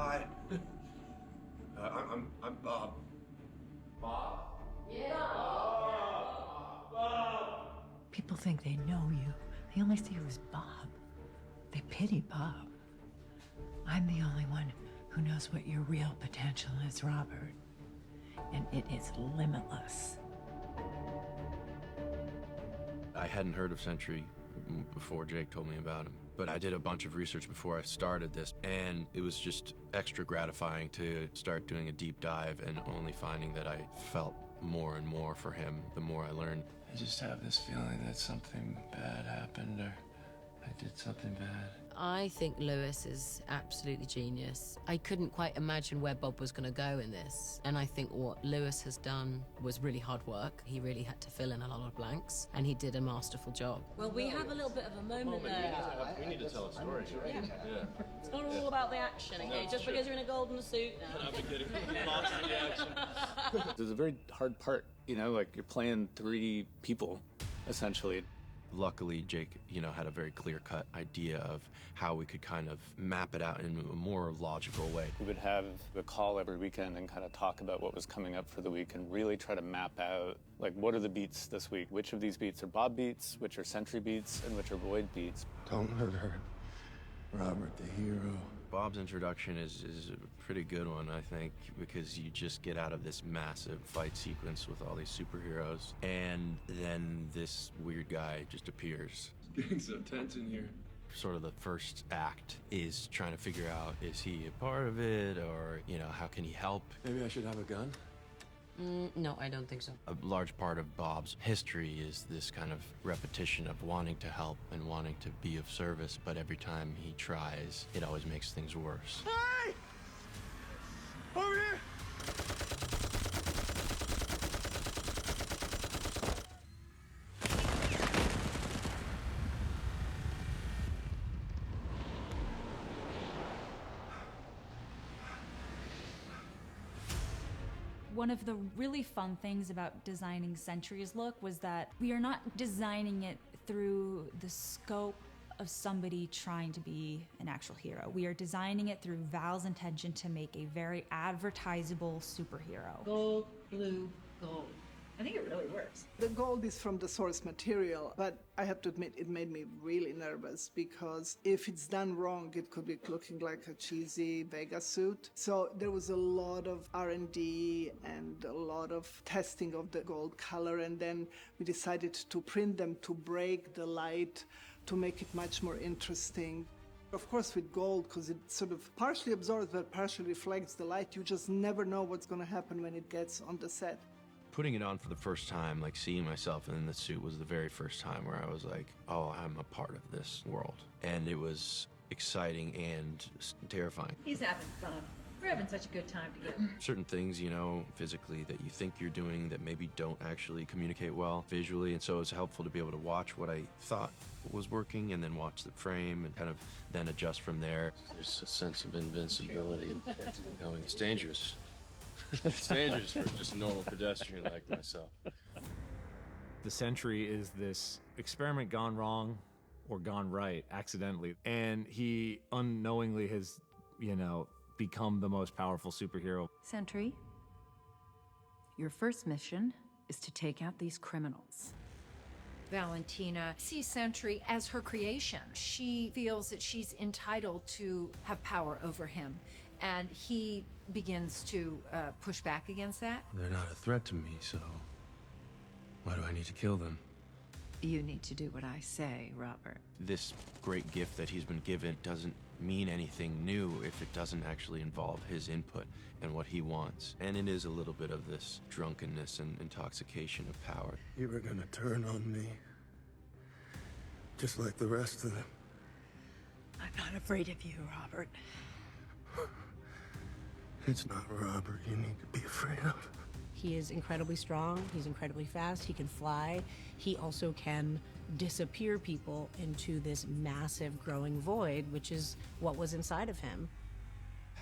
Hi. I'm Bob. Bob? Yeah. Bob! People think they know you. They only see you as Bob. They pity Bob. I'm the only one who knows what your real potential is, Robert. And it is limitless. I hadn't heard of Sentry before Jake told me about him, but I did a bunch of research before I started this, and it was just extra gratifying to start doing a deep dive and only finding that I felt more and more for him the more I learned. I just have this feeling that something bad happened, or I did something bad. I think Lewis is absolutely genius. I couldn't quite imagine where Bob was going to go in this. And I think what Lewis has done was really hard work. He really had to fill in a lot of blanks, and he did a masterful job. Well, we have a little bit of a moment there. We need to tell a story. Yeah. It's not all about the action, okay? Just because you're in a golden suit now. I've been getting lost in the action. There's a very hard part, you know, like you're playing three people, essentially. Luckily, Jake, had a very clear-cut idea of how we could kind of map it out in a more logical way. We would have a call every weekend and kind of talk about what was coming up for the week and really try to map out, like, what are the beats this week? Which of these beats are Bob beats, which are Sentry beats, and which are Boyd beats? Don't hurt her. Robert, the hero. Bob's introduction is a pretty good one, I think, because you just get out of this massive fight sequence with all these superheroes, and then this weird guy just appears. It's getting so tense in here. Sort of the first act is trying to figure out, is he a part of it, or, how can he help? Maybe I should have a gun? No, I don't think so. A large part of Bob's history is this kind of repetition of wanting to help and wanting to be of service, but every time he tries, it always makes things worse. Hey! Over here! One of the really fun things about designing Sentry's look was that we are not designing it through the scope of somebody trying to be an actual hero. We are designing it through Val's intention to make a very advertisable superhero. Gold, blue, gold. I think it really works. The gold is from the source material, but I have to admit it made me really nervous because if it's done wrong, it could be looking like a cheesy Vegas suit. So there was a lot of R&D and a lot of testing of the gold color, and then we decided to print them to break the light, to make it much more interesting. Of course, with gold, because it sort of partially absorbs but partially reflects the light, you just never know what's going to happen when it gets on the set. Putting it on for the first time, like seeing myself in the suit, was the very first time where I was like, oh, I'm a part of this world. And it was exciting and terrifying. He's having fun. We're having such a good time together. Certain things, physically that you think you're doing that maybe don't actually communicate well visually. And so it's helpful to be able to watch what I thought was working and then watch the frame and kind of then adjust from there. There's a sense of invincibility and going, it's dangerous. It's dangerous for just a normal pedestrian like myself. The Sentry is this experiment gone wrong or gone right accidentally. And he unknowingly has, become the most powerful superhero. Sentry, your first mission is to take out these criminals. Valentina sees Sentry as her creation. She feels that she's entitled to have power over him, and he begins to push back against that. They're not a threat to me, so why do I need to kill them? You need to do what I say, Robert. This great gift that he's been given doesn't mean anything new if it doesn't actually involve his input and what he wants. And it is a little bit of this drunkenness and intoxication of power. You were gonna turn on me. Just like the rest of them. I'm not afraid of you, Robert. It's not Robert you need to be afraid of. He is incredibly strong. He's incredibly fast. He can fly. He also can disappear people into this massive growing void, which is what was inside of him.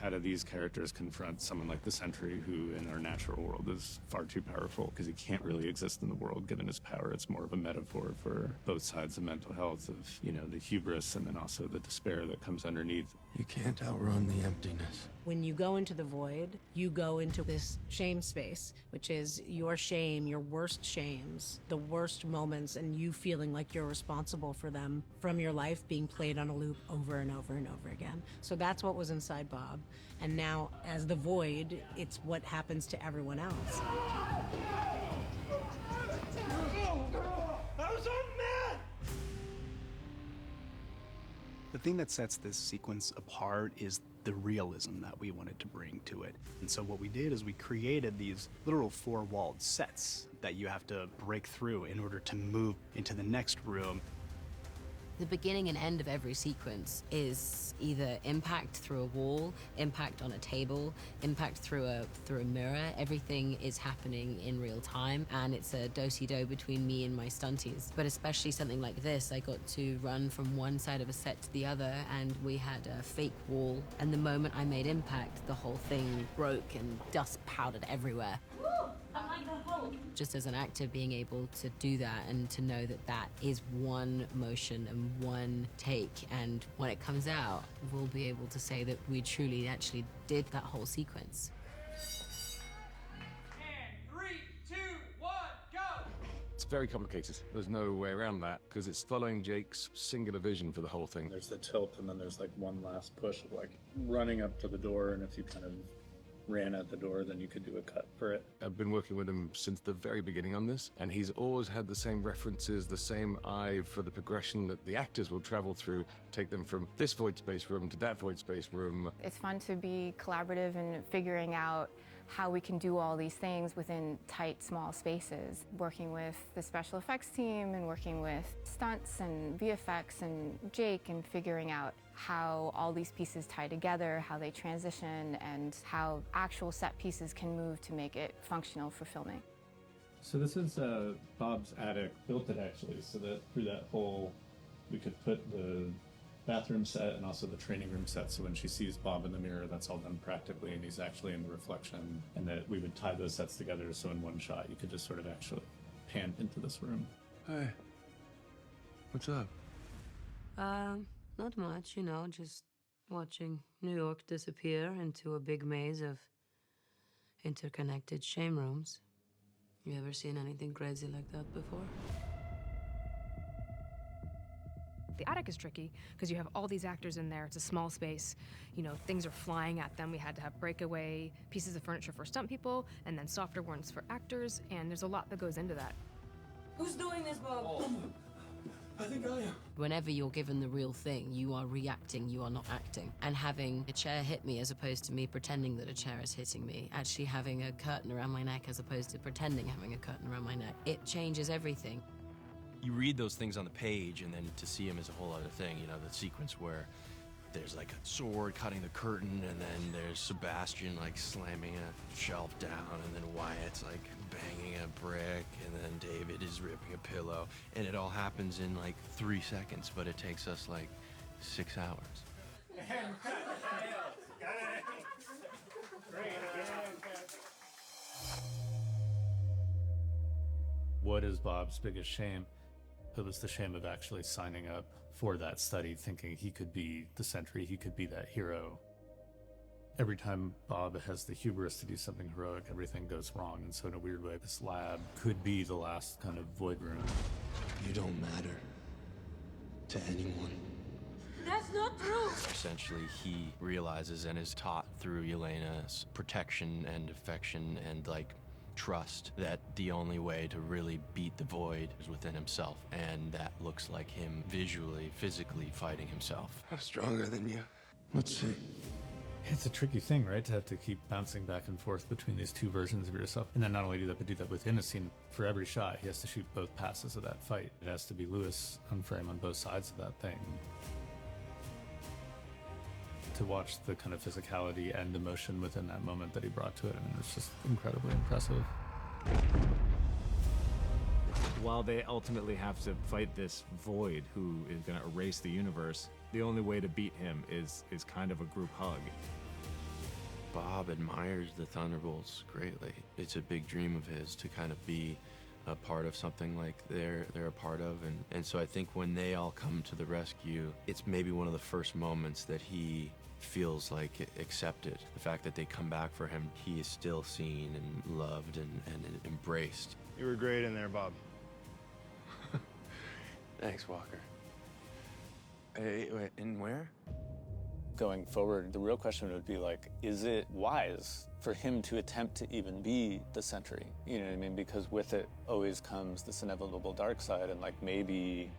How do these characters confront someone like the Sentry, who in our natural world is far too powerful because he can't really exist in the world given his power? It's more of a metaphor for both sides of mental health, of, the hubris and then also the despair that comes underneath. You can't outrun the emptiness. When you go into the void, you go into this shame space, which is your shame, your worst shames, the worst moments, and you feeling like you're responsible for them from your life being played on a loop over and over and over again. So that's what was inside Bob. And now, as the void, it's what happens to everyone else. The thing that sets this sequence apart is the realism that we wanted to bring to it. And so what we did is we created these literal four-walled sets that you have to break through in order to move into the next room. The beginning and end of every sequence is either impact through a wall, impact on a table, impact through a mirror. Everything is happening in real time, and it's a do-si-do between me and my stunties. But especially something like this, I got to run from one side of a set to the other, and we had a fake wall. And the moment I made impact, the whole thing broke and dust powdered everywhere. Just as an actor, being able to do that and to know that that is one motion and one take, and when it comes out, we'll be able to say that we truly actually did that whole sequence. And 3, 2, 1, go! It's very complicated. There's no way around that, because it's following Jake's singular vision for the whole thing. There's the tilt, and then there's like one last push of like running up to the door, and if you kind of ran at the door, then you could do a cut for it. I've been working with him since the very beginning on this, and he's always had the same references, the same eye for the progression that the actors will travel through, take them from this void space room to that void space room. It's fun to be collaborative and figuring out how we can do all these things within tight, small spaces. Working with the special effects team and working with stunts and VFX and Jake, and figuring out how all these pieces tie together, how they transition, and how actual set pieces can move to make it functional for filming. So this is Bob's attic, built it actually, so that through that hole we could put the bathroom set and also the training room set, so when she sees Bob in the mirror, that's all done practically and he's actually in the reflection, and that we would tie those sets together so in one shot you could just sort of actually pan into this room. Hey, what's up? Not much, you know, just watching New York disappear into a big maze of interconnected shame rooms. You ever seen anything crazy like that before? The attic is tricky because you have all these actors in there. It's a small space. You know, things are flying at them. We had to have breakaway pieces of furniture for stunt people and then softer ones for actors, and there's a lot that goes into that. Who's doing this, Bob? Oh, I think I am. Whenever you're given the real thing, you are reacting, you are not acting. And having a chair hit me as opposed to me pretending that a chair is hitting me, actually having a curtain around my neck as opposed to pretending having a curtain around my neck, it changes everything. You read those things on the page, and then to see them is a whole other thing. You know, the sequence where there's like a sword cutting the curtain, and then there's Sebastian like slamming a shelf down, and then Wyatt's like banging a brick, and then David is ripping a pillow, and it all happens in like 3 seconds, but it takes us like 6 hours. What is Bob's biggest shame? It was the shame of actually signing up for that study, thinking he could be the Sentry, he could be that hero. Every time Bob has the hubris to do something heroic, everything goes wrong, and so in a weird way, this lab could be the last kind of void room. You don't matter to anyone. That's not true! Essentially, he realizes and is taught through Yelena's protection and affection and like trust that the only way to really beat the void is within himself, and that looks like him visually, physically fighting himself. I'm stronger than you. Let's see. It's a tricky thing, right? To have to keep bouncing back and forth between these two versions of yourself. And then not only do that, but do that within a scene. For every shot, he has to shoot both passes of that fight. It has to be Lewis on frame on both sides of that thing. To watch the kind of physicality and emotion within that moment that he brought to it, I mean, it's just incredibly impressive. While they ultimately have to fight this void who is going to erase the universe, the only way to beat him is kind of a group hug. Bob admires the Thunderbolts greatly. It's a big dream of his to kind of be a part of something like they're a part of, and so I think when they all come to the rescue, it's maybe one of the first moments that he feels like accepted. The fact that they come back for him, he is still seen and loved and embraced. You were great in there, Bob. Thanks, Walker. Hey, wait, and where? Going forward, the real question would be like, is it wise for him to attempt to even be the Sentry? You know what I mean? Because with it always comes this inevitable dark side, and like maybe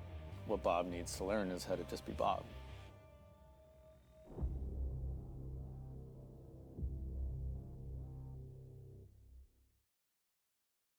what Bob needs to learn is how to just be Bob.